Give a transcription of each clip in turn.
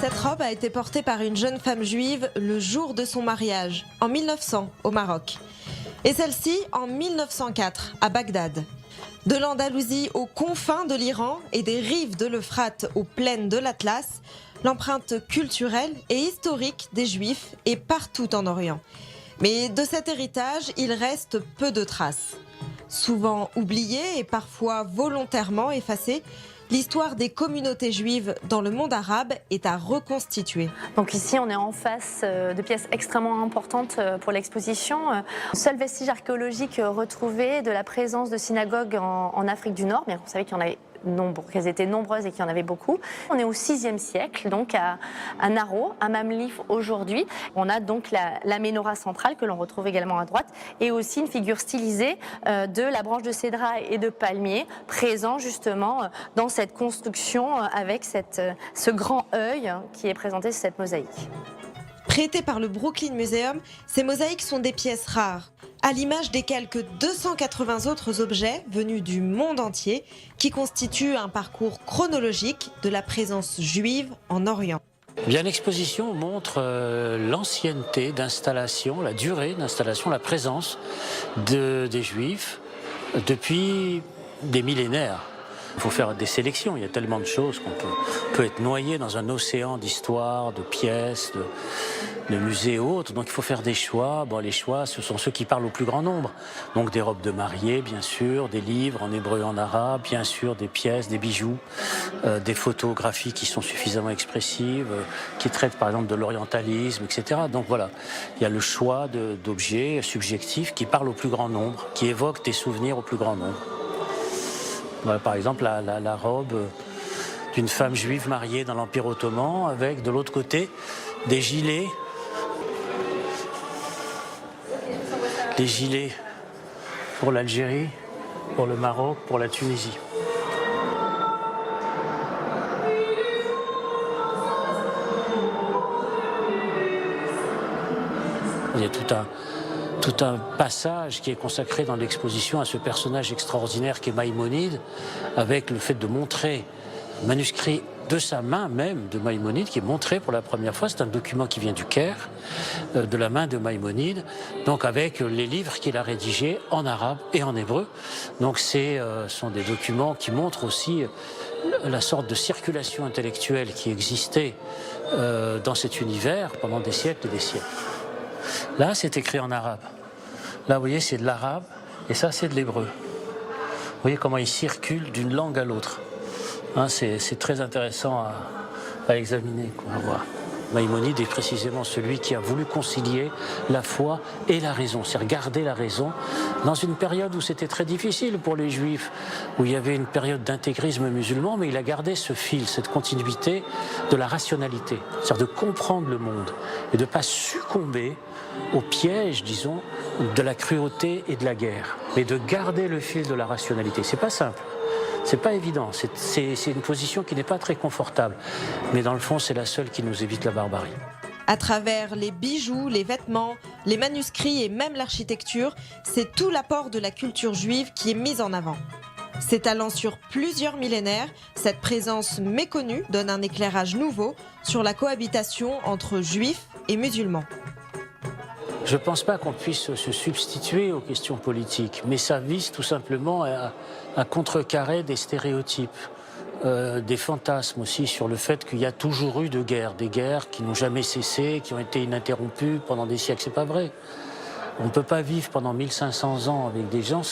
Cette robe a été portée par une jeune femme juive le jour de son mariage, en 1900, au Maroc. Et celle-ci en 1904, à Bagdad. De l'Andalousie aux confins de l'Iran et des rives de l'Euphrate aux plaines de l'Atlas, l'empreinte culturelle et historique des Juifs est partout en Orient. Mais de cet héritage, il reste peu de traces. Souvent oubliée et parfois volontairement effacée, l'histoire des communautés juives dans le monde arabe est à reconstituer. Donc ici, on est en face de pièces extrêmement importantes pour l'exposition. Seul vestige archéologique retrouvé de la présence de synagogues en Afrique du Nord, bien qu'on savait qu'il y en avait qu'elles étaient nombreuses et qu'il y en avait beaucoup. On est au VIe siècle, donc à Naro, à Mamlif aujourd'hui. On a donc la menorah centrale que l'on retrouve également à droite et aussi une figure stylisée de la branche de cédra et de palmier présent justement dans cette construction avec ce grand œil qui est présenté sur cette mosaïque. Prêtées par le Brooklyn Museum, ces mosaïques sont des pièces rares, à l'image des quelques 280 autres objets venus du monde entier qui constituent un parcours chronologique de la présence juive en Orient. Bien, l'exposition montre l'ancienneté d'installation, la durée d'installation, la présence des Juifs depuis des millénaires. Il faut faire des sélections, il y a tellement de choses qu'on peut être noyé dans un océan d'histoire, de pièces, de musées et autres. Donc il faut faire des choix. Bon, les choix, ce sont ceux qui parlent au plus grand nombre. Donc des robes de mariée, bien sûr, des livres en hébreu et en arabe, bien sûr, des pièces, des bijoux, des photographies qui sont suffisamment expressives, qui traitent par exemple de l'orientalisme, etc. Donc voilà, il y a le choix d'objets subjectifs qui parlent au plus grand nombre, qui évoquent des souvenirs au plus grand nombre. Voilà, par exemple, la robe d'une femme juive mariée dans l'Empire ottoman, avec de l'autre côté des gilets. Des gilets pour l'Algérie, pour le Maroc, pour la Tunisie. Il y a tout un passage qui est consacré dans l'exposition à ce personnage extraordinaire qu'est Maïmonide, avec le fait de montrer le manuscrit de sa main même de Maïmonide, qui est montré pour la première fois. C'est un document qui vient du Caire, de la main de Maïmonide, donc avec les livres qu'il a rédigés en arabe et en hébreu. Donc ce sont des documents qui montrent aussi la sorte de circulation intellectuelle qui existait dans cet univers pendant des siècles et des siècles. Là, c'est écrit en arabe. Là, vous voyez, c'est de l'arabe, et ça, c'est de l'hébreu. Vous voyez comment il circule d'une langue à l'autre. Hein, c'est très intéressant à examiner, quoi, à voir. Maïmonide est précisément celui qui a voulu concilier la foi et la raison, c'est-à-dire garder la raison dans une période où c'était très difficile pour les Juifs, où il y avait une période d'intégrisme musulman, mais il a gardé ce fil, cette continuité de la rationalité, c'est-à-dire de comprendre le monde et de ne pas succomber au piège, disons, de la cruauté et de la guerre, mais de garder le fil de la rationalité. C'est pas simple. C'est pas évident, c'est une position qui n'est pas très confortable, mais dans le fond, c'est la seule qui nous évite la barbarie. À travers les bijoux, les vêtements, les manuscrits et même l'architecture, c'est tout l'apport de la culture juive qui est mis en avant. S'étalant sur plusieurs millénaires, cette présence méconnue donne un éclairage nouveau sur la cohabitation entre juifs et musulmans. Je ne pense pas qu'on puisse se substituer aux questions politiques, mais ça vise tout simplement à contrecarrer des stéréotypes, des fantasmes aussi sur le fait qu'il y a toujours eu de guerres, des guerres qui n'ont jamais cessé, qui ont été ininterrompues pendant des siècles. C'est pas vrai. On ne peut pas vivre pendant 1500 ans avec des gens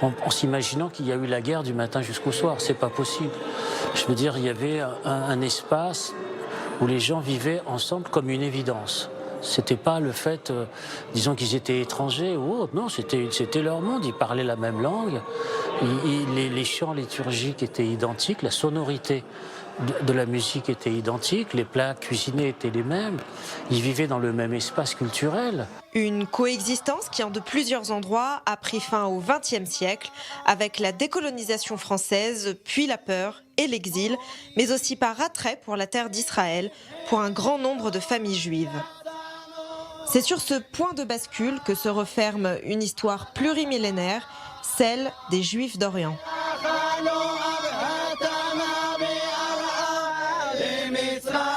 en s'imaginant qu'il y a eu la guerre du matin jusqu'au soir. C'est pas possible. Je veux dire, il y avait un espace où les gens vivaient ensemble comme une évidence. C'était pas le fait, disons qu'ils étaient étrangers ou autre, non, c'était leur monde, ils parlaient la même langue, les chants liturgiques étaient identiques, la sonorité de la musique était identique, les plats cuisinés étaient les mêmes, ils vivaient dans le même espace culturel. Une coexistence qui, en de plusieurs endroits, a pris fin au XXe siècle, avec la décolonisation française, puis la peur et l'exil, mais aussi par attrait pour la terre d'Israël, pour un grand nombre de familles juives. C'est sur ce point de bascule que se referme une histoire plurimillénaire, celle des Juifs d'Orient. Mitzrayim